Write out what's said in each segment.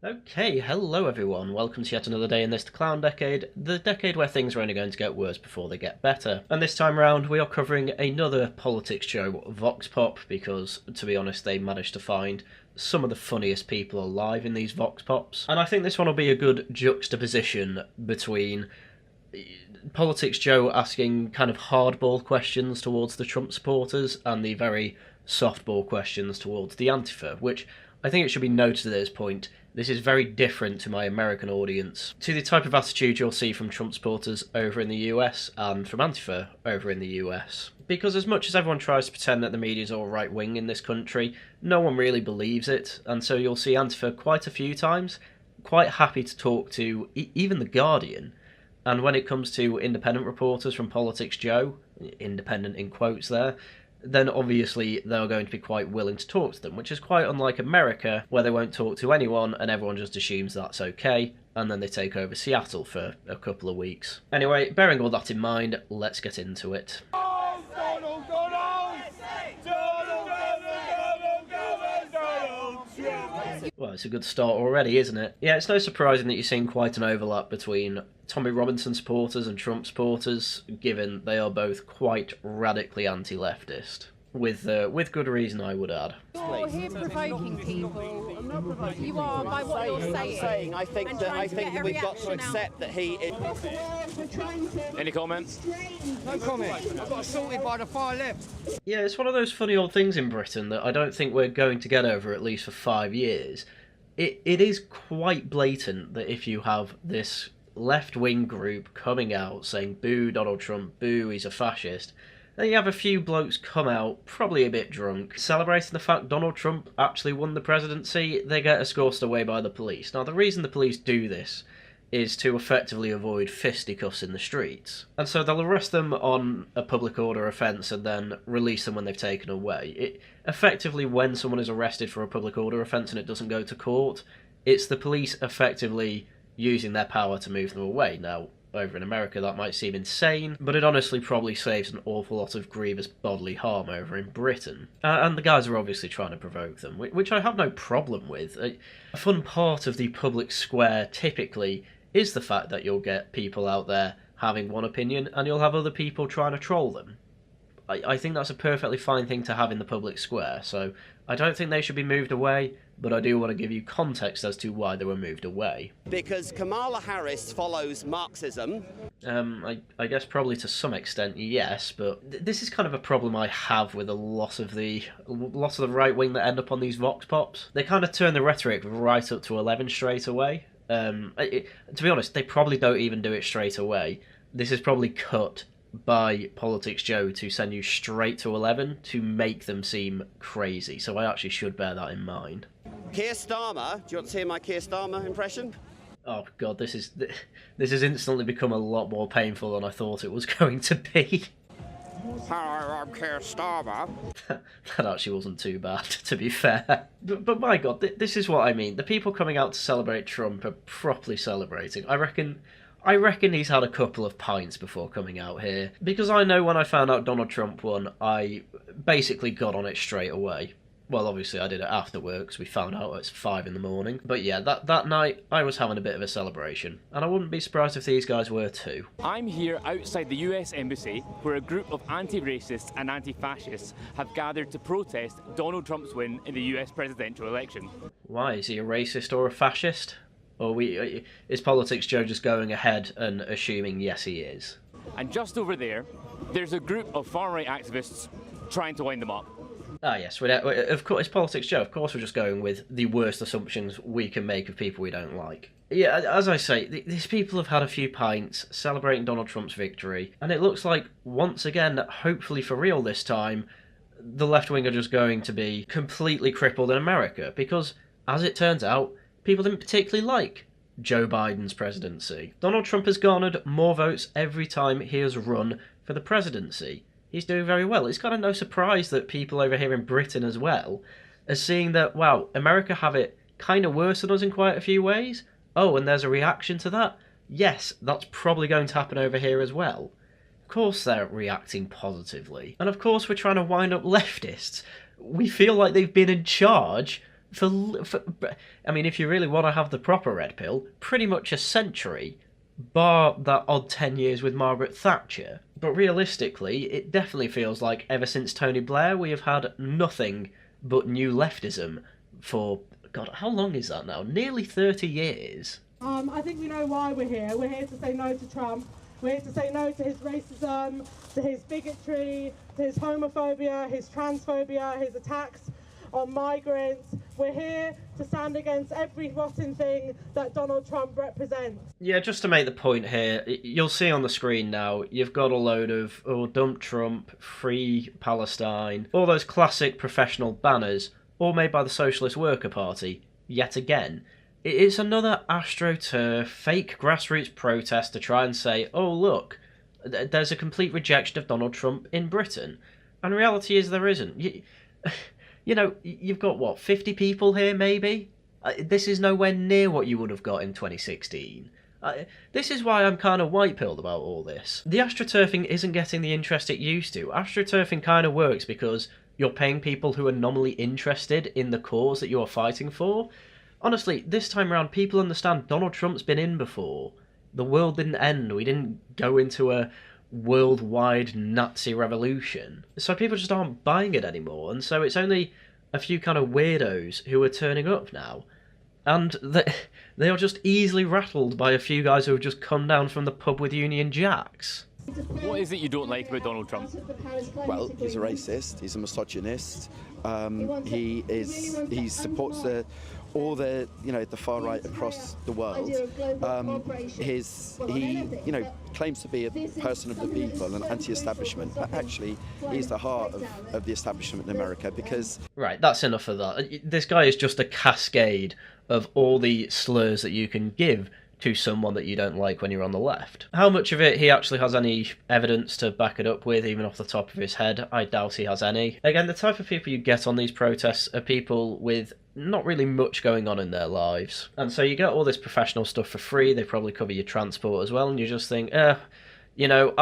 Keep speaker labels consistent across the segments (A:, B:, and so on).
A: Okay, hello everyone, welcome to yet another day in this clown decade, the decade where things are only going to get worse before they get better. And this time round we are covering another politics show, Vox Pop, because, to be honest, they managed to find some of the funniest people alive in these Vox Pops. And I think this one will be a good juxtaposition between Politics Joe asking kind of hardball questions towards the Trump supporters and the very softball questions towards the Antifa, which I think it should be noted at this point, this is very different to my American audience, to the type of attitude you'll see from Trump supporters over in the US and from Antifa over in the US. Because as much as everyone tries to pretend that the media is all right-wing in this country, no one really believes it, and so you'll see Antifa quite a few times, quite happy to talk to even The Guardian. And when it comes to independent reporters from Politics Joe, independent in quotes there, then obviously they're going to be quite willing to talk to them, which is quite unlike America, where they won't talk to anyone and everyone just assumes that's okay, and then they take over Seattle for a couple of weeks. Anyway, bearing all that in mind, let's get into it. Well, it's a good start already, isn't it? Yeah, it's no surprising that you're seeing quite an overlap between Tommy Robinson supporters and Trump supporters, given they are both quite radically anti-leftist. With good reason, I would add.
B: You're here provoking people. I'm not provoking you are by what you're saying.
C: I think that we've got to accept that he is.
D: Any comments?
E: No comment. I got assaulted by the far left.
A: Yeah, it's one of those funny old things in Britain that I don't think we're going to get over at least for 5 years. It is quite blatant that if you have this left-wing group coming out saying, boo Donald Trump, boo, he's a fascist, then you have a few blokes come out, probably a bit drunk, celebrating the fact Donald Trump actually won the presidency, they get escorted away by the police. Now, the reason the police do this is to effectively avoid fisticuffs in the streets. And so they'll arrest them on a public order offence and then release them when they've taken away. Effectively, when someone is arrested for a public order offence and it doesn't go to court, it's the police effectively using their power to move them away. Now, over in America that might seem insane, but it honestly probably saves an awful lot of grievous bodily harm over in Britain. And the guys are obviously trying to provoke them, which I have no problem with. A fun part of the public square typically is the fact that you'll get people out there having one opinion and you'll have other people trying to troll them. I think that's a perfectly fine thing to have in the public square, so I don't think they should be moved away, but I do want to give you context as to why they were moved away.
C: Because Kamala Harris follows Marxism.
A: I guess probably to some extent, yes, but this is kind of a problem I have with a lot of the right wing that end up on these Vox Pops. They kind of turn the rhetoric right up to 11 straight away. To be honest, they probably don't even do it straight away. This is probably cut by Politics Joe to send you straight to 11 to make them seem crazy, so I actually should bear that in mind.
C: Keir Starmer, do you want to hear my Keir Starmer impression?
A: Oh god, this has instantly become a lot more painful than I thought it was going to be.
E: Hello, I'm Keir Starmer.
A: That actually wasn't too bad, to be fair. But my god, this is what I mean. The people coming out to celebrate Trump are properly celebrating. I reckon he's had a couple of pints before coming out here. Because I know when I found out Donald Trump won, I basically got on it straight away. Well, obviously I did it after work, because we found out it's 5 in the morning. But yeah, that night, I was having a bit of a celebration. And I wouldn't be surprised if these guys were too.
D: I'm here outside the US Embassy, where a group of anti-racists and anti-fascists have gathered to protest Donald Trump's win in the US presidential election.
A: Why? Is he a racist or a fascist? Or is Politics Joe just going ahead and assuming yes he is?
D: And just over there, there's a group of far-right activists trying to wind them up.
A: Ah yes, of course, it's Politics Joe. Of course we're just going with the worst assumptions we can make of people we don't like. Yeah, as I say, these people have had a few pints celebrating Donald Trump's victory, and it looks like, once again, hopefully for real this time, the left wing are just going to be completely crippled in America, because, as it turns out, people didn't particularly like Joe Biden's presidency. Donald Trump has garnered more votes every time he has run for the presidency. He's doing very well. It's kind of no surprise that people over here in Britain as well are seeing that, wow, America have it kind of worse than us in quite a few ways. Oh, and there's a reaction to that? Yes, that's probably going to happen over here as well. Of course they're reacting positively. And of course we're trying to wind up leftists. We feel like they've been in charge I mean, if you really want to have the proper red pill, pretty much a century, bar that odd 10 years with Margaret Thatcher. But realistically, it definitely feels like ever since Tony Blair, we have had nothing but new leftism for, God, how long is that now? Nearly 30 years.
F: I think we know why we're here. We're here to say no to Trump. We're here to say no to his racism, to his bigotry, to his homophobia, his transphobia, his attacks on migrants. We're here to stand against every rotten thing that Donald Trump represents.
A: Yeah, just to make the point here, you'll see on the screen now, you've got a load of, dump Trump, free Palestine, all those classic professional banners, all made by the Socialist Worker Party, yet again. It's another AstroTurf, fake grassroots protest to try and say, oh look, there's a complete rejection of Donald Trump in Britain. And reality is there isn't. You know, you've got, what, 50 people here, maybe? This is nowhere near what you would have got in 2016. This is why I'm kind of white-pilled about all this. The astroturfing isn't getting the interest it used to. Astroturfing kind of works because you're paying people who are nominally interested in the cause that you are fighting for. Honestly, this time around, people understand Donald Trump's been in before. The world didn't end. We didn't go into a worldwide Nazi revolution. So people just aren't buying it anymore, and so it's only a few kind of weirdos who are turning up now. And they are just easily rattled by a few guys who have just come down from the pub with Union Jacks.
D: What is it you don't like about Donald Trump?
G: Well, he's a racist, he's a misogynist, he supports all the the far right across the world. He claims to be a person of the people, an anti-establishment, but actually he's the heart of the establishment in America because...
A: Right, that's enough of that. This guy is just a cascade of all the slurs that you can give to someone that you don't like when you're on the left. How much of it he actually has any evidence to back it up with, even off the top of his head, I doubt he has any. Again, the type of people you get on these protests are people with not really much going on in their lives. And so you get all this professional stuff for free, they probably cover your transport as well, and you just think, I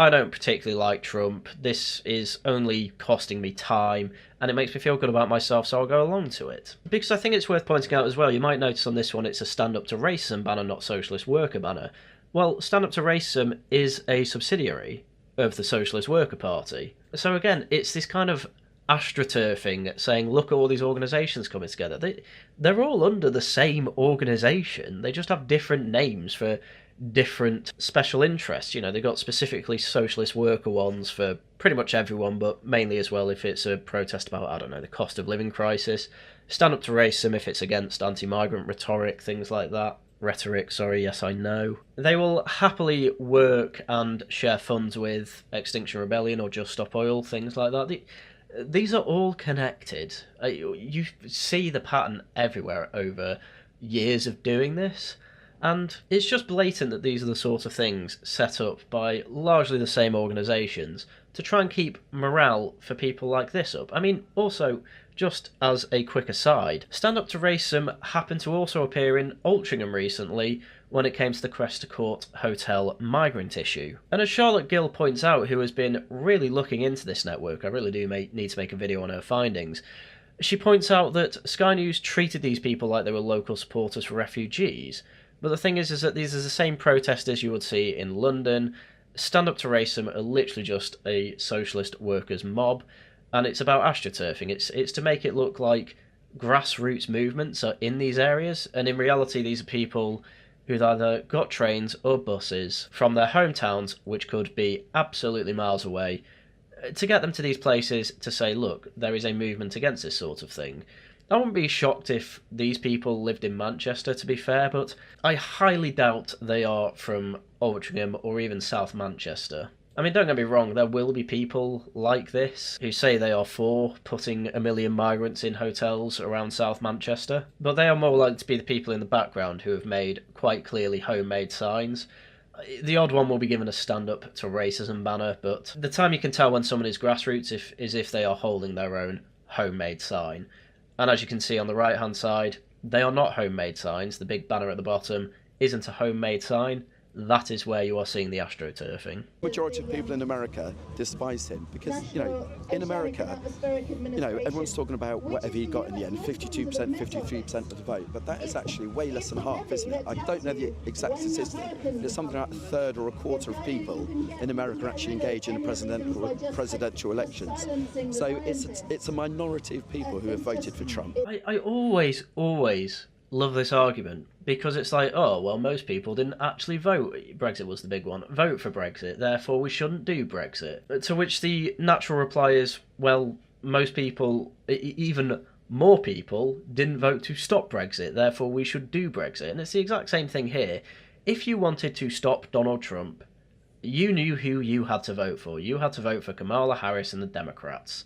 A: don't particularly like Trump, this is only costing me time, and it makes me feel good about myself, so I'll go along to it. Because I think it's worth pointing out as well, you might notice on this one it's a Stand Up to Racism banner, not Socialist Worker banner. Well, Stand Up to Racism is a subsidiary of the Socialist Worker Party. So again, it's this kind of astroturfing, saying, look at all these organisations coming together. They're all under the same organisation, they just have different names for different special interests. They've got specifically socialist worker ones for pretty much everyone, but mainly as well if it's a protest about, I don't know, the cost of living crisis. Stand Up to Racism if it's against anti-migrant rhetoric, things like that. Rhetoric, sorry, yes I know. They will happily work and share funds with Extinction Rebellion or Just Stop Oil, things like that. These are all connected. You see the pattern everywhere over years of doing this. And it's just blatant that these are the sort of things set up by largely the same organisations to try and keep morale for people like this up. I mean, also, just as a quick aside, Stand Up to Racism happened to also appear in Altrincham recently when it came to the Cresta Court Hotel migrant issue. And as Charlotte Gill points out, who has been really looking into this network, I really do need to make a video on her findings, she points out that Sky News treated these people like they were local supporters for refugees. But the thing is that these are the same protesters you would see in London. Stand Up to Racism are literally just a socialist workers mob, and it's about astroturfing. It's to make it look like grassroots movements are in these areas, and in reality these are people who've either got trains or buses from their hometowns, which could be absolutely miles away, to get them to these places to say, look, there is a movement against this sort of thing. I wouldn't be shocked if these people lived in Manchester, to be fair, but I highly doubt they are from Altrincham or even South Manchester. I mean, don't get me wrong, there will be people like this who say they are for putting 1 million migrants in hotels around South Manchester, but they are more likely to be the people in the background who have made quite clearly homemade signs. The odd one will be given a Stand Up to Racism banner, but the time you can tell when someone is grassroots is if they are holding their own homemade sign. And as you can see on the right-hand side, they are not homemade signs. The big banner at the bottom isn't a homemade sign. that is where you are seeing the astroturfing.
G: Majority of people in America despise him because, in America, everyone's talking about whatever he got in the end, 52%, 53% of the vote, but that is actually way less than half, isn't it? I don't know the exact statistic, but it's something like a third or a quarter of people in America actually engage in presidential elections. So it's a minority of people who have voted for Trump.
A: I always love this argument because it's like, oh, well, most people didn't actually vote. Brexit was the big one. Vote for Brexit, therefore we shouldn't do Brexit. To which the natural reply is, well, most people, even more people, didn't vote to stop Brexit, therefore we should do Brexit. And it's the exact same thing here. If you wanted to stop Donald Trump, you knew who you had to vote for. You had to vote for Kamala Harris and the Democrats.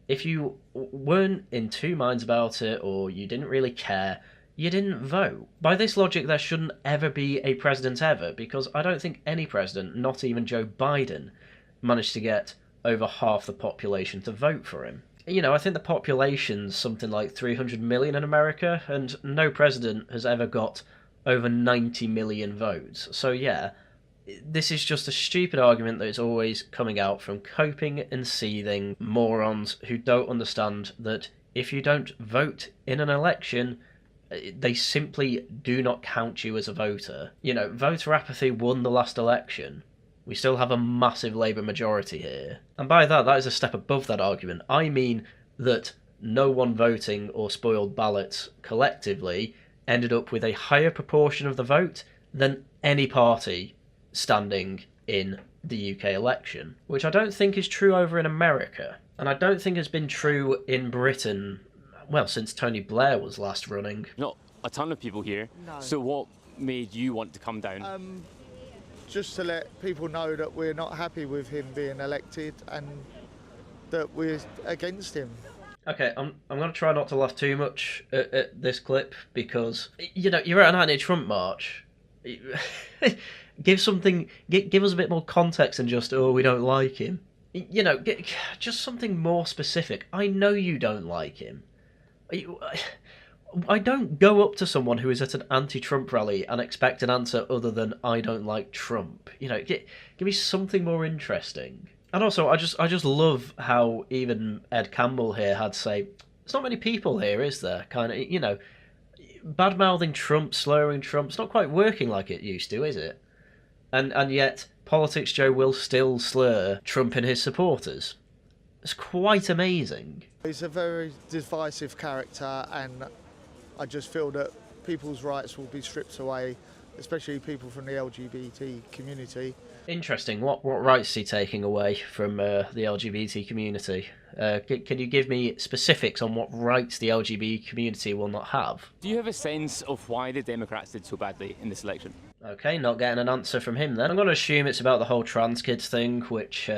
A: If you weren't in two minds about it or you didn't really care, you didn't vote. By this logic, there shouldn't ever be a president ever, because I don't think any president, not even Joe Biden, managed to get over half the population to vote for him. I think the population's something like 300 million in America, and no president has ever got over 90 million votes. So yeah, this is just a stupid argument that is always coming out from coping and seething morons who don't understand that if you don't vote in an election, they simply do not count you as a voter. Voter apathy won the last election. We still have a massive Labour majority here. And by that is a step above that argument. I mean that no one voting or spoiled ballots collectively ended up with a higher proportion of the vote than any party standing in the UK election, which I don't think is true over in America. And I don't think has been true in Britain, well, since Tony Blair was last running.
D: Not a ton of people here.
E: No.
D: So what made you want to come down?
E: Just to let people know that we're not happy with him being elected and that we're against him.
A: Okay, I'm going to try not to laugh too much at this clip because, you're at an anti-Trump march. Give us a bit more context than just, oh, we don't like him. Just something more specific. I know you don't like him. I don't go up to someone who is at an anti-Trump rally and expect an answer other than I don't like Trump. Give me something more interesting. And also, I just love how even Ed Campbell here had to say, there's not many people here, is there? Kind of, bad-mouthing Trump, slurring Trump, it's not quite working like it used to, is it? And yet, Politics Joe will still slur Trump and his supporters. It's quite amazing.
E: He's a very divisive character, and I just feel that people's rights will be stripped away, especially people from the LGBT community.
A: Interesting. What rights is he taking away from the LGBT community? Can you give me specifics on what rights the LGBT community will not have?
D: Do you have a sense of why the Democrats did so badly in this election?
A: Okay, not getting an answer from him then. I'm going to assume it's about the whole trans kids thing, which...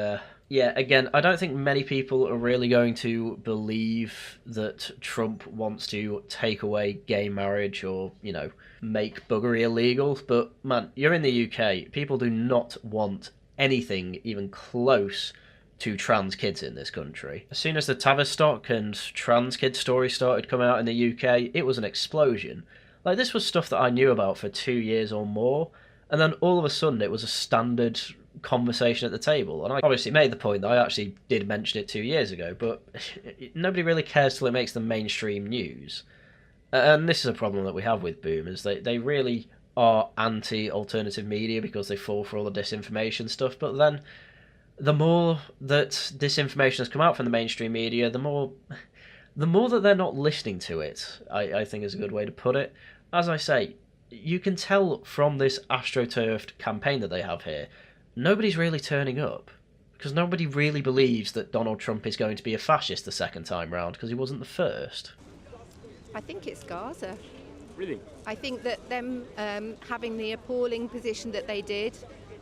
A: Yeah, again, I don't think many people are really going to believe that Trump wants to take away gay marriage or, make buggery illegal. But, man, you're in the UK. People do not want anything even close to trans kids in this country. As soon as the Tavistock and trans kid story started coming out in the UK, it was an explosion. Like, this was stuff that I knew about for 2 years or more, and then all of a sudden it was a standard conversation at the table. And I obviously made the point that I actually did mention it 2 years ago, but nobody really cares till it makes the mainstream news. And this is a problem that we have with boomers. They really are anti-alternative media because they fall for all the disinformation stuff, but then the more that disinformation has come out from the mainstream media, the more that they're not listening to it, I think is a good way to put it. As I say, you can tell from this astroturfed campaign that they have here, nobody's really turning up because nobody really believes that Donald Trump is going to be a fascist the second time round because he wasn't the first.
B: I think it's Gaza.
D: Really?
B: I think that them having the appalling position that they did,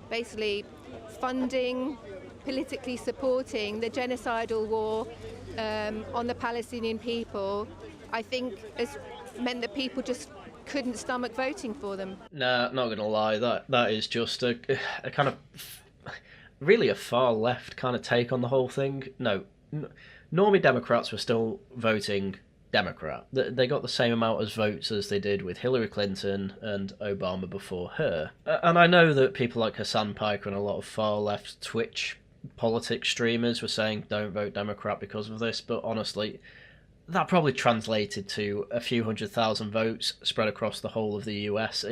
B: basically funding, politically supporting the genocidal war on the Palestinian people, I think has meant that people just couldn't stomach voting for them.
A: Nah, not gonna lie, that is just a kind of really a far left kind of take on the whole thing. No, normie Democrats were still voting Democrat. They got the same amount of votes as they did with Hillary Clinton and Obama before her. And I know that people like Hassan Piker and a lot of far-left Twitch politics streamers were saying don't vote Democrat because of this, but honestly, that probably translated to a few 100,000 votes spread across the whole of the US.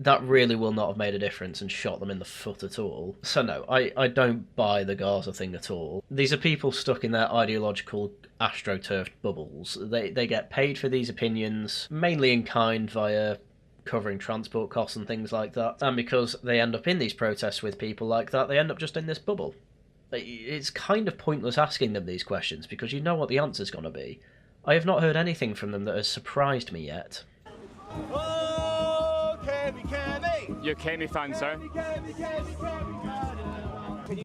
A: That really will not have made a difference and shot them in the foot at all. So no, I don't buy the Gaza thing at all. These are people stuck in their ideological astroturfed bubbles. They get paid for these opinions, mainly in kind via covering transport costs and things like that. And because they end up in these protests with people like that, they end up just in this bubble. It's kind of pointless asking them these questions because you know what the answer's going to be. I have not heard anything from them that has surprised me yet.
D: You're a Kemi fan, sir?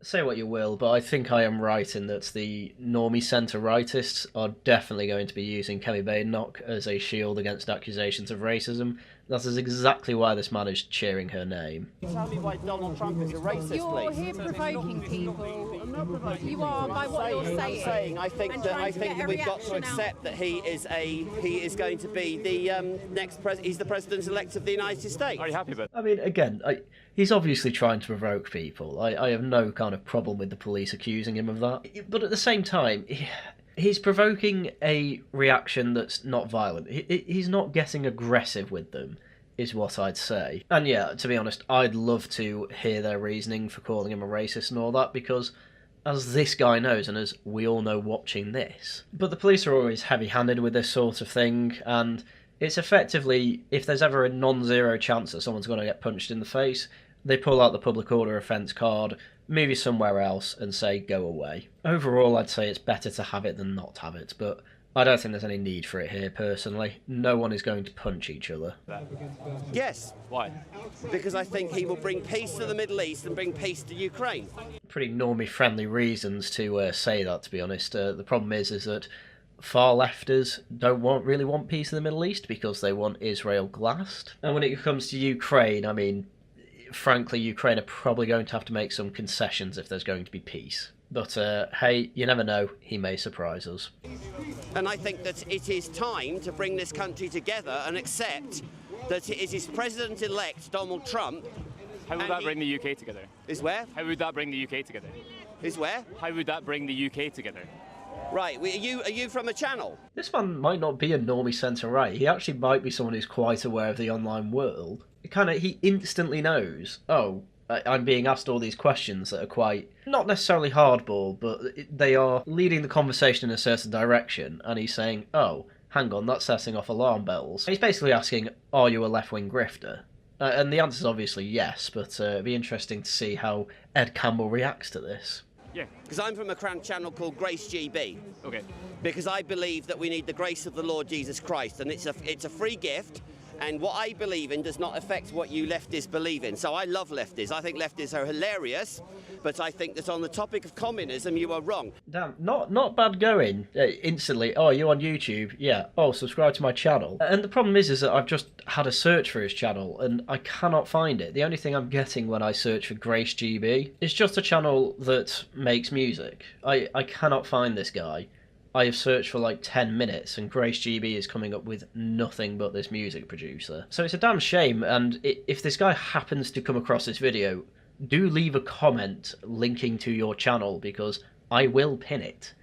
A: Say what you will, but I think I am right in that the normie centre-rightists are definitely going to be using Kemi Badenoch as a shield against accusations of racism. That is exactly why this man is cheering her name.
C: Tell me why Donald Trump is a racist,
B: You're
C: please.
B: here provoking people.
C: I'm not provoking
B: You are by what you're
C: I'm
B: saying.
C: saying I think
B: and
C: that
B: trying to get a
C: we've got to
B: reaction out.
C: accept that he is going to be the next president. He's the president-elect of the United States.
D: Are you happy about it?
A: I mean, again, he's obviously trying to provoke people. I have no kind of problem with the police accusing him of that. But at the same time, he's provoking a reaction that's not violent. He's not getting aggressive with them, is what I'd say. And yeah, to be honest, I'd love to hear their reasoning for calling him a racist and all that, because as this guy knows, and as we all know watching this. But the police are always heavy-handed with this sort of thing, and it's effectively, if there's ever a non-zero chance that someone's going to get punched in the face, they pull out the public order offence card, move you somewhere else, and say, go away. Overall, I'd say it's better to have it than not have it, but I don't think there's any need for it here, personally. No one is going to punch each other.
C: Yes.
D: Why?
C: Because I think he will bring peace to the Middle East and bring peace to Ukraine.
A: Pretty normie-friendly reasons to say that, to be honest. The problem is that far-lefters don't really want peace in the Middle East because they want Israel glassed. And when it comes to Ukraine, I mean, frankly, Ukraine are probably going to have to make some concessions if there's going to be peace. But hey, you never know, he may surprise us.
C: And I think that it is time to bring this country together and accept that it is President-elect Donald Trump.
D: How would that bring the UK together?
C: Is where?
D: How would that bring the UK together?
C: Is where?
D: How would that bring the UK together?
C: Right, are you from a channel?
A: This man might not be a normie centre-right. He actually might be someone who's quite aware of the online world. He instantly knows, oh, I'm being asked all these questions that are quite, not necessarily hardball, but they are leading the conversation in a certain direction, and he's saying, oh, hang on, that's setting off alarm bells. He's basically asking, are you a left-wing grifter? And the answer's obviously yes, but it'd be interesting to see how Ed Campbell reacts to this.
D: Yeah.
C: Because I'm from a channel called Grace GB.
D: Okay.
C: Because I believe that we need the grace of the Lord Jesus Christ, and it's a free gift. And what I believe in does not affect what you leftists believe in. So I love leftists. I think leftists are hilarious, but I think that on the topic of communism, you are wrong.
A: Damn, not bad going. Instantly, oh, you on YouTube? Yeah. Oh, subscribe to my channel. And the problem is that I've just had a search for his channel, and I cannot find it. The only thing I'm getting when I search for Grace GB is just a channel that makes music. I cannot find this guy. I have searched for like 10 minutes and Grace GB is coming up with nothing but this music producer. So it's a damn shame, and if this guy happens to come across this video, do leave a comment linking to your channel because I will pin it.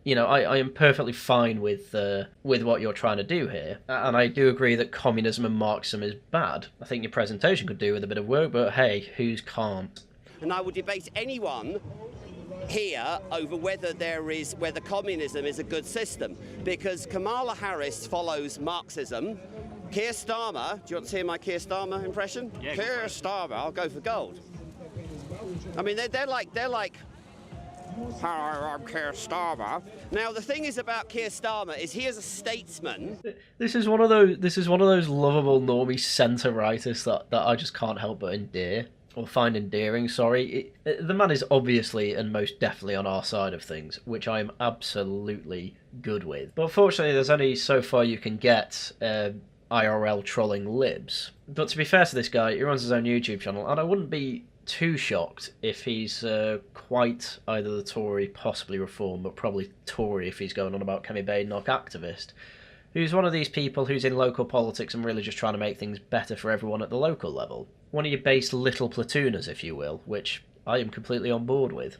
A: You know, I am perfectly fine with what you're trying to do here, and I do agree that communism and Marxism is bad. I think your presentation could do with a bit of work, but hey, who's can't?
C: And I will debate anyone here over whether communism is a good system, because Kamala Harris follows Marxism. Keir Starmer, do you want to hear my Keir Starmer impression?
D: Yeah,
C: Keir Starmer, I'll go for gold. I mean, they're like, hello, I'm Keir Starmer. Now, the thing is about Keir Starmer is he is a statesman.
A: This is one of those lovable normie centre-rightists that I just can't help but endear. Or find endearing, sorry. The man is obviously and most definitely on our side of things, which I am absolutely good with. But unfortunately, there's only so far you can get IRL trolling libs. But to be fair to this guy, he runs his own YouTube channel, and I wouldn't be too shocked if he's quite either the Tory, possibly Reform, but probably Tory if he's going on about Kemi Badenoch activist. who's one of these people who's in local politics and really just trying to make things better for everyone at the local level. One of your base little platooners, if you will, which I am completely on board with.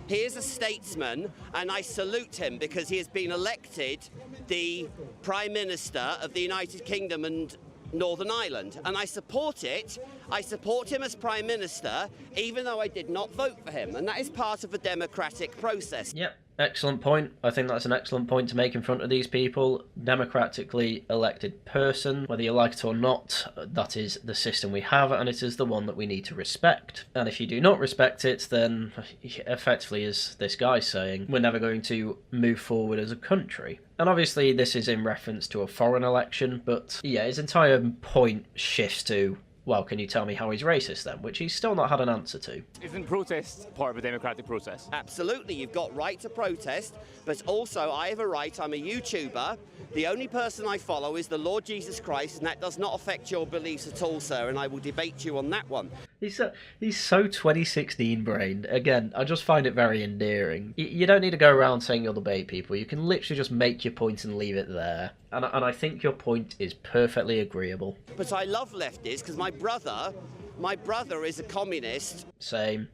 C: He is a statesman, and I salute him because he has been elected the Prime Minister of the United Kingdom and Northern Ireland, and I support it. I support him as Prime Minister, even though I did not vote for him, and that is part of the democratic process.
A: Yep, excellent point. I think that's an excellent point to make in front of these people. Democratically elected person, whether you like it or not, that is the system we have, and it is the one that we need to respect. And if you do not respect it, then effectively, as this guy's saying, we're never going to move forward as a country. And obviously this is in reference to a foreign election, but yeah, his entire point shifts to, well, can you tell me how he's racist then? Which he's still not had an answer to.
D: Isn't protest part of a democratic process?
C: Absolutely, you've got right to protest, but also I have a right, I'm a YouTuber. The only person I follow is the Lord Jesus Christ, and that does not affect your beliefs at all, sir, and I will debate you on that one.
A: He's so 2016 brained. Again, I just find it very endearing. You don't need to go around saying you'll debate people. You can literally just make your point and leave it there. And I think your point is perfectly agreeable.
C: But I love lefties because my brother is a communist.
A: Same.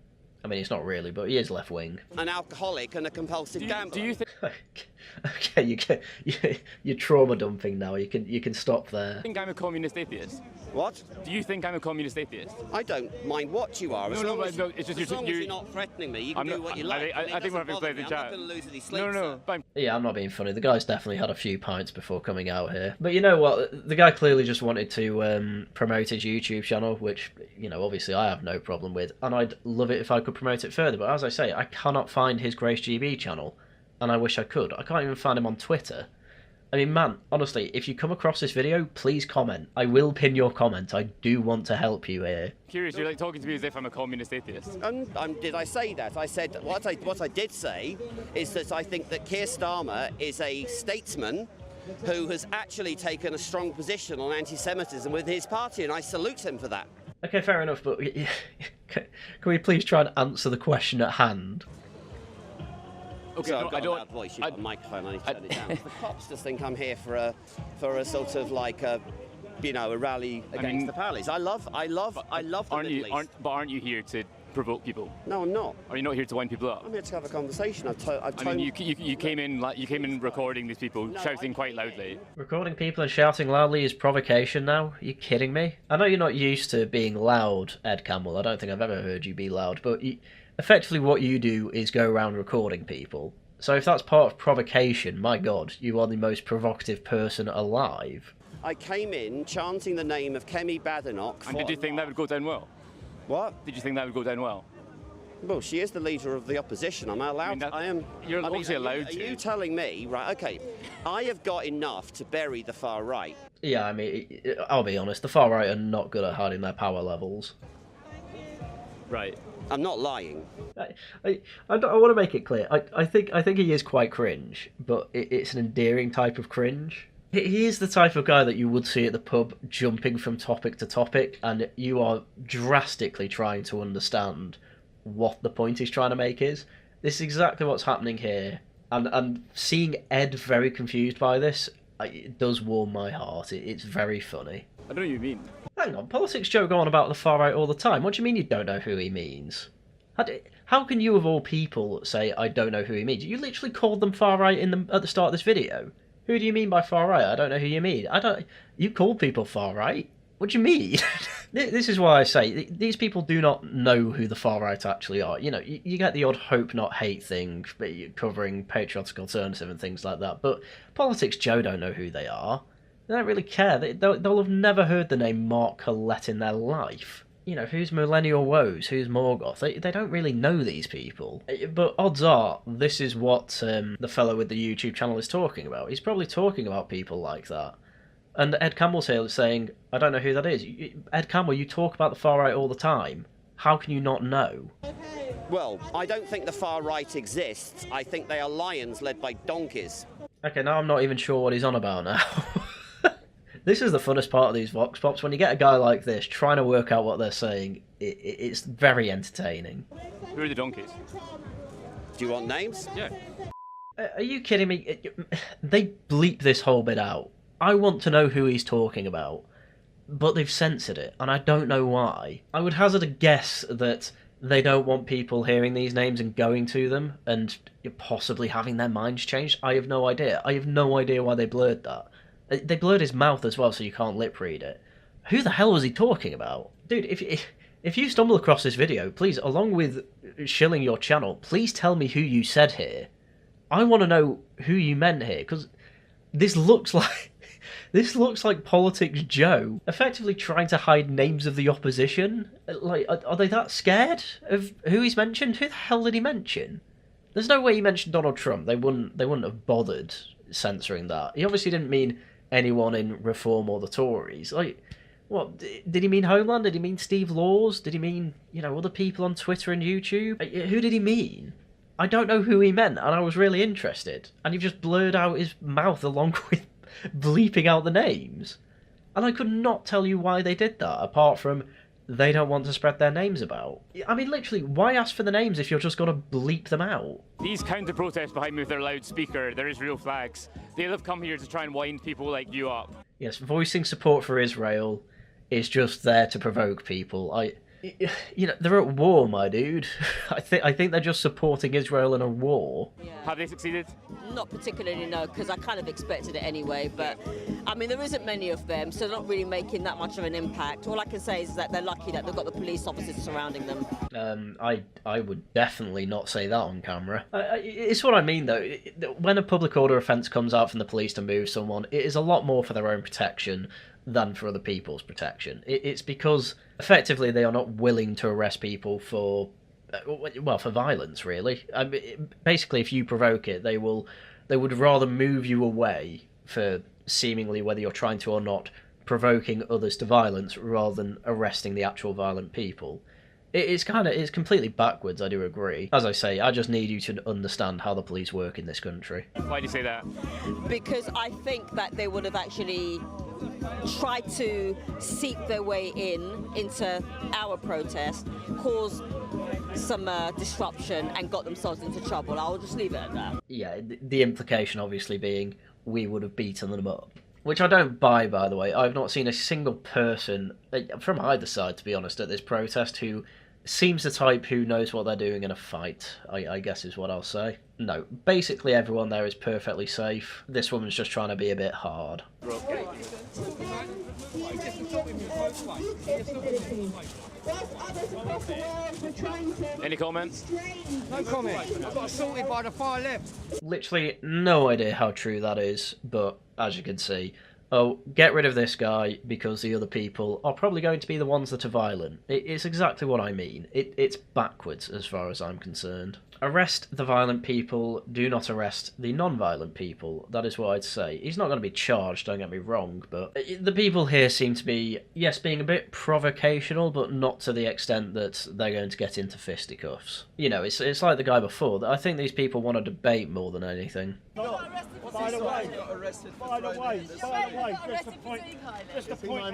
A: I mean, it's not really, but he is left-wing.
C: An alcoholic and a compulsive gambler.
D: Do you think...
A: Okay, you're trauma dumping now. You can stop there.
D: Do you think I'm a communist atheist?
C: What?
D: Do you think I'm a communist atheist?
C: I don't mind what you are. As long as you're not threatening me, you can do what you like.
D: I think we're having a pleasant chat.
C: I'm not going to lose any sleep.
D: No.
A: Yeah, I'm not being funny. The guy's definitely had a few pints before coming out here. But you know what? The guy clearly just wanted to promote his YouTube channel, which, you know, obviously I have no problem with. And I'd love it if I could promote it further. But as I say, I cannot find his Grace GB channel. And I wish I could. I can't even find him on Twitter. I mean, man, honestly, if you come across this video, please comment. I will pin your comment. I do want to help you here.
D: Curious, you're like talking to me as if I'm a communist atheist.
C: Did I say that? I said, what I did say is that I think that Keir Starmer is a statesman who has actually taken a strong position on anti-Semitism with his party, and I salute him for that.
A: Okay, fair enough, but can we please try and answer the question at hand?
C: Okay, so I've got a loud voice, you've got a microphone, I need to turn it down. The cops just think I'm here for a sort of like a rally against the Pallies. I love the Middle East.
D: But aren't you here to provoke people?
C: No, I'm not.
D: Are you not here to wind people up?
C: I'm here to have a conversation.
D: You came in recording these people shouting quite loudly.
A: Recording people and shouting loudly is provocation now? Are you kidding me? I know you're not used to being loud, Ed Campbell. I don't think I've ever heard you be loud, but effectively what you do is go around recording people. So if that's part of provocation, my god, you are the most provocative person alive.
C: I came in chanting the name of Kemi Badenoch.
D: And did you think that would go down well?
C: What?
D: Did you think that would go down well?
C: Well, she is the leader of the opposition. Am I allowed?
D: You're obviously allowed to.
C: Are you telling me, right, okay, I have got enough to bury the far right.
A: Yeah, I mean, I'll be honest, the far right are not good at hiding their power levels.
D: Right.
C: I'm not lying.
A: I want to make it clear. I think he is quite cringe, but it's an endearing type of cringe. He is the type of guy that you would see at the pub jumping from topic to topic, and you are drastically trying to understand what the point he's trying to make is. This is exactly what's happening here, and seeing Ed very confused by this, it does warm my heart. It's very funny.
D: I don't know what you mean.
A: Hang on, Politics Joe go on about the far right all the time. What do you mean you don't know who he means? How can you, of all people, say, I don't know who he means? You literally called them far right at the start of this video. Who do you mean by far right? I don't know who you mean. You call people far right? What do you mean? This is why I say, these people do not know who the far right actually are. You know, you get the odd hope not hate thing covering patriotic alternative and things like that, but Politics Joe don't know who they are. They don't really care. They'll have never heard the name Mark Collette in their life. You know, who's Millennial Woes? Who's Murgoot? They don't really know these people. But odds are, this is what the fellow with the YouTube channel is talking about. He's probably talking about people like that. And Ed Campbell's here saying, I don't know who that is. Ed Campbell, you talk about the far right all the time. How can you not know?
C: Well, I don't think the far right exists. I think they are lions led by donkeys.
A: Okay, now I'm not even sure what he's on about now. This is the funnest part of these Vox Pops. When you get a guy like this trying to work out what they're saying, it's very entertaining.
D: Who are the donkeys?
C: Do you want names?
D: Yeah.
A: Are you kidding me? They bleep this whole bit out. I want to know who he's talking about, but they've censored it, and I don't know why. I would hazard a guess that they don't want people hearing these names and going to them, and possibly having their minds changed. I have no idea. I have no idea why they blurred that. They blurred his mouth as well, so you can't lip read it. Who the hell was he talking about? Dude, if you stumble across this video, please, along with shilling your channel, please tell me who you said here. I want to know who you meant here, because this looks like Politics Joe, effectively trying to hide names of the opposition. Like, are they that scared of who he's mentioned? Who the hell did he mention? There's no way he mentioned Donald Trump. They wouldn't have bothered censoring that. He obviously didn't mean anyone in Reform or the Tories. Like, what, did he mean Homeland? Did he mean Steve Laws? Did he mean, other people on Twitter and YouTube? Who did he mean? I don't know who he meant, and I was really interested. And you've just blurred out his mouth along with bleeping out the names. And I could not tell you why they did that, apart from they don't want to spread their names about. I mean, literally, why ask for the names if you're just going to bleep them out?
D: These counter-protests behind me with their loudspeaker, their Israel flags, they'll have come here to try and wind people like you up.
A: Yes, voicing support for Israel is just there to provoke people. They're at war, my dude. I think they're just supporting Israel in a war.
H: Yeah.
D: Have they succeeded?
H: Not particularly, no, because I kind of expected it anyway. But I mean, there isn't many of them, so they're not really making that much of an impact. All I can say is that they're lucky that they've got the police officers surrounding them.
A: I would definitely not say that on camera. It's what I mean, though. When a public order offence comes out from the police to move someone, it is a lot more for their own protection than for other people's protection. It's because effectively they are not willing to arrest people for violence, really. I mean, basically, if you provoke it, they would rather move you away for seemingly, whether you're trying to or not, provoking others to violence rather than arresting the actual violent people. It's completely backwards, I do agree. As I say, I just need you to understand how the police work in this country.
D: Why do you say that?
H: Because I think that they would have actually tried to seep their way into our protest, cause some disruption and got themselves into trouble. I'll just leave it at that.
A: Yeah, the implication obviously being we would have beaten them up. Which I don't buy, by the way. I've not seen a single person, from either side to be honest, at this protest who seems the type who knows what they're doing in a fight, I guess is what I'll say. No, basically everyone there is perfectly safe. This woman's just trying to be a bit hard.
D: Any comments?
I: No comment. I got assaulted by the far left.
A: Literally no idea how true that is, but as you can see, get rid of this guy because the other people are probably going to be the ones that are violent. It's exactly what I mean. It's backwards as far as I'm concerned. Arrest the violent people, do not arrest the non-violent people. That is what I'd say. He's not going to be charged, don't get me wrong, but the people here seem to be, yes, being a bit provocational, but not to the extent that they're going to get into fisticuffs. It's like the guy before. I think these people want to debate more than anything.
J: By the way, just the point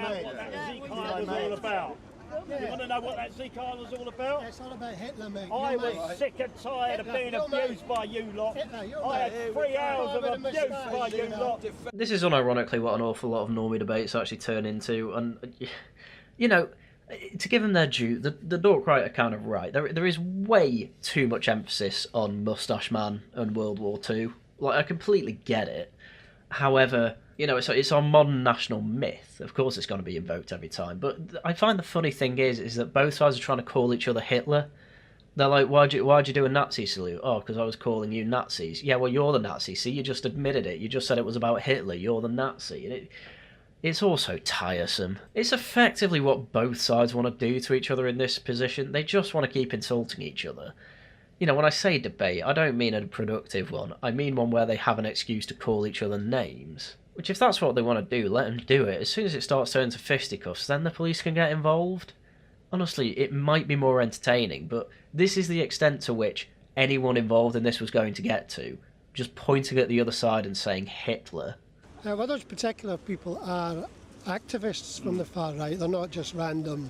J: out what that Zeke was all about. You want to know what that Zeke was all about?
I: Yeah, it's all about Hitler, mate.
J: I was sick and tired of being abused by you lot. I had 3 hours of abuse by you lot.
A: This is unironically what an awful lot of normie debates actually turn into, and to give them their due, the Dork right are kind of right. There is way too much emphasis on Mustache Man and World War II. Like, I completely get it. However, it's our modern national myth. Of course it's going to be invoked every time. But I find the funny thing is that both sides are trying to call each other Hitler. They're like, why'd you do a Nazi salute? Oh, because I was calling you Nazis. Yeah, well, you're the Nazi. See, you just admitted it. You just said it was about Hitler. You're the Nazi. And it's also tiresome. It's effectively what both sides want to do to each other in this position. They just want to keep insulting each other. When I say debate, I don't mean a productive one. I mean one where they have an excuse to call each other names. Which, if that's what they want to do, let them do it. As soon as it starts turning to fisticuffs, then the police can get involved. Honestly, it might be more entertaining, but this is the extent to which anyone involved in this was going to get to. Just pointing at the other side and saying Hitler.
I: Well, those particular people are activists from the far right. They're not just random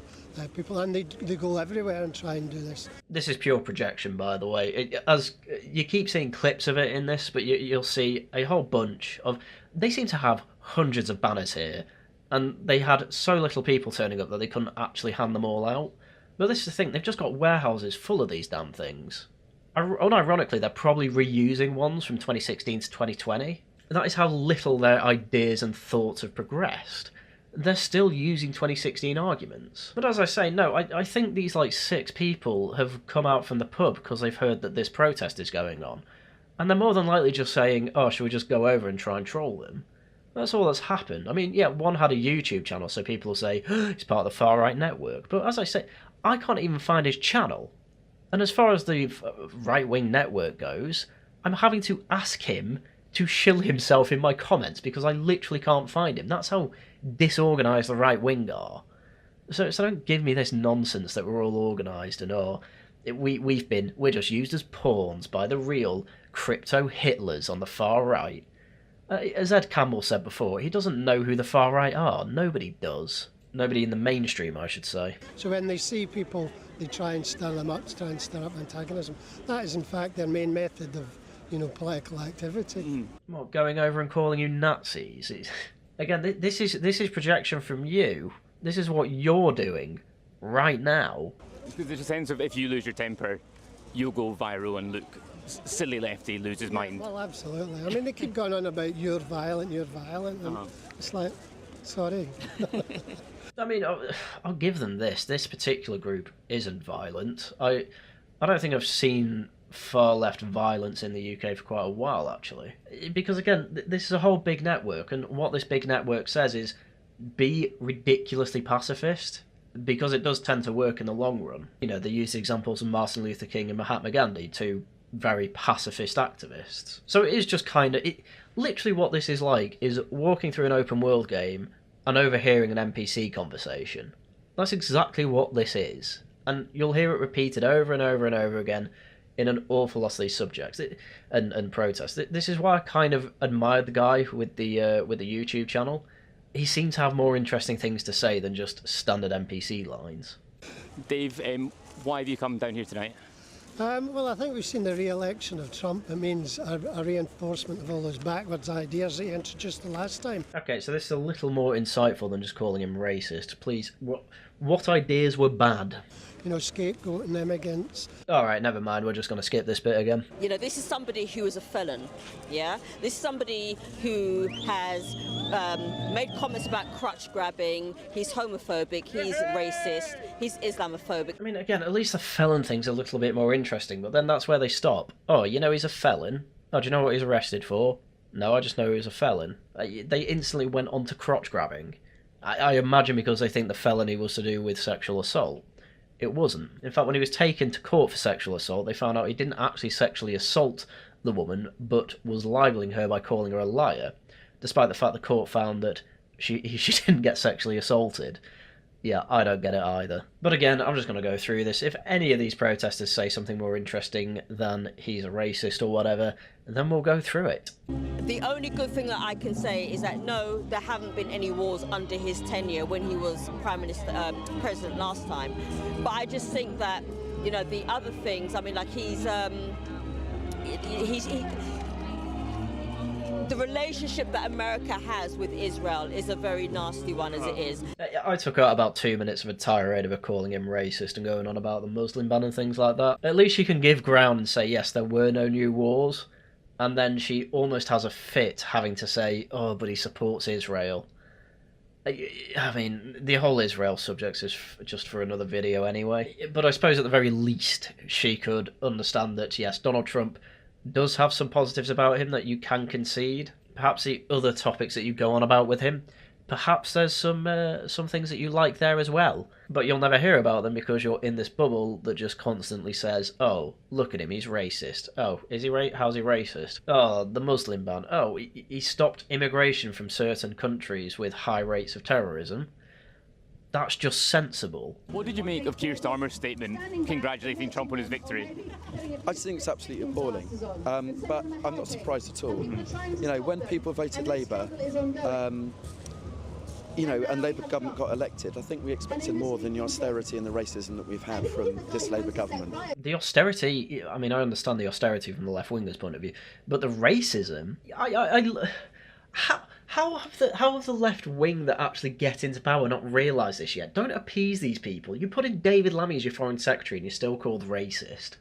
I: people, and they go everywhere and try and do this.
A: This is pure projection, by the way. As you keep seeing clips of it in this, but you'll see a whole bunch of... They seem to have hundreds of banners here, and they had so little people turning up that they couldn't actually hand them all out. But this is the thing, they've just got warehouses full of these damn things. Unironically, they're probably reusing ones from 2016 to 2020. That is how little their ideas and thoughts have progressed. They're still using 2016 arguments. But as I say, no, I think these like 6 people have come out from the pub because they've heard that this protest is going on. And they're more than likely just saying, oh, should we just go over and try and troll them? That's all that's happened. I mean, yeah, one had a YouTube channel, so people will say, oh, he's part of the far-right network. But as I say, I can't even find his channel. And as far as the right-wing network goes, I'm having to ask him to shill himself in my comments because I literally can't find him. That's how disorganised the right-wing are. So don't give me this nonsense that we're all organised and we're just used as pawns by the real crypto Hitlers on the far right. As Ed Campbell said before, he doesn't know who the far right are. Nobody does. Nobody in the mainstream, I should say.
I: So when they see people, they try and stir them up, try and stir up antagonism. That is in fact their main method of, political activity.
A: What, going over and calling you Nazis? Again, this is projection from you. This is what you're doing right now.
D: There's a sense of if you lose your temper, you'll go viral and look silly lefty, lose his mind.
I: Well, absolutely. I mean, they keep going on about you're violent, and it's like, sorry.
A: I mean, I'll give them this. This particular group isn't violent. I don't think I've seen far left violence in the UK for quite a while, actually. Because, again, this is a whole big network, and what this big network says is be ridiculously pacifist, because it does tend to work in the long run. They use the examples of Martin Luther King and Mahatma Gandhi, two very pacifist activists. So it is just kind of... literally what this is like is walking through an open world game and overhearing an NPC conversation. That's exactly what this is. And you'll hear it repeated over and over and over again in an awful lot of these subjects and protests. This is why I kind of admired the guy with the YouTube channel. He seemed to have more interesting things to say than just standard NPC lines.
D: Dave, why have you come down here tonight?
I: Well, I think we've seen the re-election of Trump. It means a reinforcement of all those backwards ideas that he introduced the last time.
A: Okay, so this is a little more insightful than just calling him racist. Please, what ideas were bad?
I: Scapegoating immigrants.
A: All right, never mind. We're just going to skip this bit again.
H: This is somebody who is a felon, yeah? This is somebody who has made comments about crutch grabbing, he's homophobic, he's racist, he's Islamophobic.
A: I mean, again, at least the felon thing's a little bit more interesting, but then that's where they stop. Oh, he's a felon? Oh, do you know what he's arrested for? No, I just know he's a felon. They instantly went on to crotch grabbing. I imagine because they think the felony was to do with sexual assault. It wasn't. In fact, when he was taken to court for sexual assault, they found out he didn't actually sexually assault the woman, but was libeling her by calling her a liar, despite the fact the court found that she didn't get sexually assaulted. Yeah, I don't get it either. But again, I'm just going to go through this. If any of these protesters say something more interesting than he's a racist or whatever, then we'll go through it.
H: The only good thing that I can say is that no, there haven't been any wars under his tenure when he was president last time. But I just think that, the other things, I mean, like the relationship that America has with Israel is a very nasty one as it is.
A: I took out about 2 minutes of a tirade of her calling him racist and going on about the Muslim ban and things like that. At least she can give ground and say, yes, there were no new wars. And then she almost has a fit having to say, oh, but he supports Israel. I mean, the whole Israel subject is just for another video anyway. But I suppose at the very least she could understand that, yes, Donald Trump does have some positives about him that you can concede. Perhaps the other topics that you go on about with him, perhaps there's some things that you like there as well. But you'll never hear about them because you're in this bubble that just constantly says, oh, look at him, he's racist. Oh, is he how's he racist? Oh, the Muslim ban. Oh, he stopped immigration from certain countries with high rates of terrorism. That's just sensible.
D: What did you make of Keir Starmer's statement congratulating Trump on his victory?
G: I just think it's absolutely appalling, but I'm not surprised at all. When people voted Labour, and Labour government got elected, I think we expected more than the austerity and the racism that we've had from this Labour government.
A: The austerity, I mean, I understand the austerity from the left-wingers' point of view, but the racism, How have the left wing that actually get into power not realised this yet? Don't appease these people. You put in David Lammy as your foreign secretary and you're still called racist.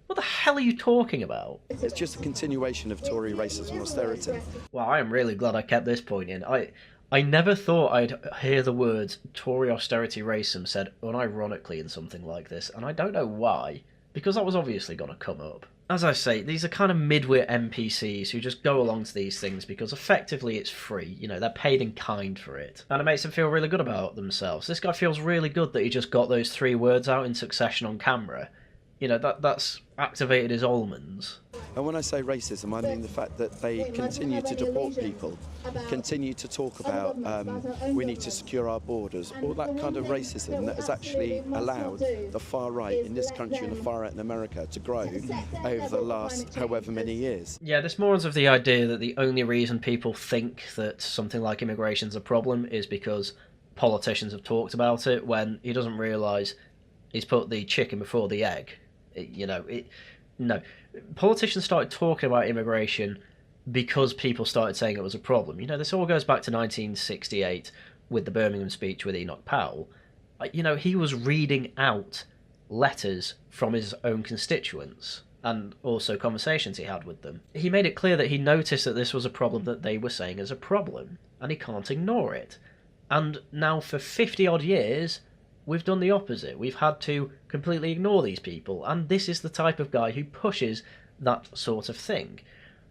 A: What the hell are you talking about?
G: It's just a continuation of Tory racism and austerity.
A: Well, I am really glad I kept this point in. I never thought I'd hear the words Tory austerity racism said unironically in something like this, and I don't know why, because that was obviously going to come up. As I say, these are kind of midwit NPCs who just go along to these things because effectively it's free. You know, they're paid in kind for it. And it makes them feel really good about themselves. This guy feels really good that he just got those 3 words out in succession on camera. You know, that's activated his almonds.
G: And when I say racism, I mean the fact that they continue to deport people, continue to talk about we need to secure our borders, all that kind of racism that has actually allowed the far right in this country and the far right in America to grow over the last however many years.
A: Yeah, this morons of the idea that the only reason people think that something like immigration's a problem is because politicians have talked about it, when he doesn't realise he's put the chicken before the egg. No. Politicians started talking about immigration because people started saying it was a problem. You know, this all goes back to 1968 with the Birmingham speech with Enoch Powell. You know, he was reading out letters from his own constituents and also conversations he had with them. He made it clear that he noticed that this was a problem that they were saying is a problem, and he can't ignore it. And now for 50 odd years, we've done the opposite. We've had to completely ignore these people, and this is the type of guy who pushes that sort of thing.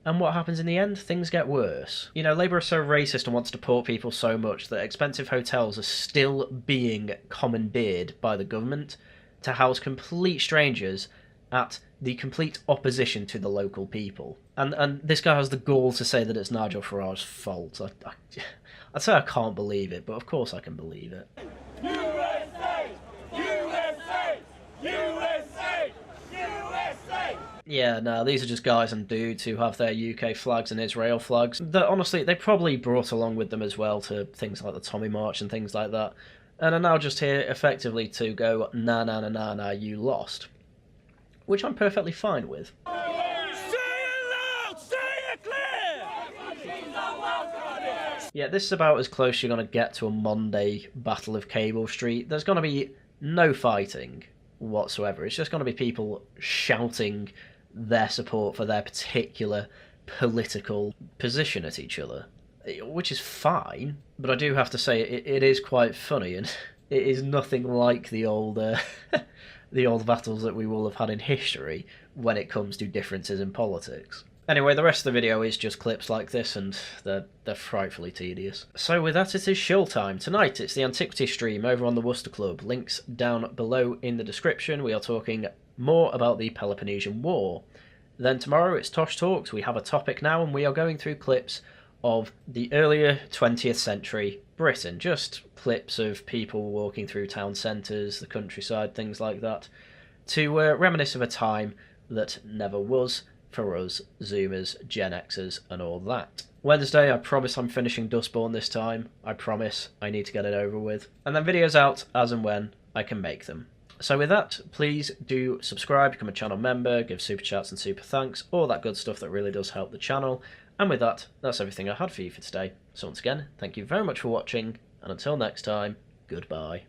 A: And what happens in the end? Things get worse. You know, Labour are so racist and want to deport people so much that expensive hotels are still being commandeered by the government to house complete strangers at the complete opposition to the local people. And this guy has the gall to say that it's Nigel Farage's fault. I'd say I can't believe it, but of course I can believe it.
J: USA! USA! USA! USA!
A: Yeah, no, these are just guys and dudes who have their UK flags and Israel flags that, honestly, they probably brought along with them as well to things like the Tommy March and things like that, and are now just here effectively to go, nah, nah, nah, nah, nah, you lost. Which I'm perfectly fine with.
J: Say it loud! Say it clear!
A: Yeah, this is about as close as you're going to get to a Monday Battle of Cable Street. There's going to be no fighting whatsoever. It's just going to be people shouting their support for their particular political position at each other, which is fine, but I do have to say it is quite funny, and it is nothing like the old the old battles that we will have had in history when it comes to differences in politics. Anyway, the rest of the video is just clips like this, and they're frightfully tedious. So with that, it is show time. Tonight, it's the Antiquity stream over on the Worcester Club. Links down below in the description. We are talking more about the Peloponnesian War. Then tomorrow, it's Tosh Talks. We have a topic now, and we are going through clips of the earlier 20th century Britain. Just clips of people walking through town centres, the countryside, things like that, to reminisce of a time that never was, for us Zoomers, Gen Xers and all that. Wednesday, I promise I'm finishing Dustborn this time. I promise. I need to get it over with. And then videos out as and when I can make them. So with that, please do subscribe, become a channel member, give super chats and super thanks, all that good stuff that really does help the channel. And with that, that's everything I had for you for today. So once again, thank you very much for watching, and until next time, goodbye.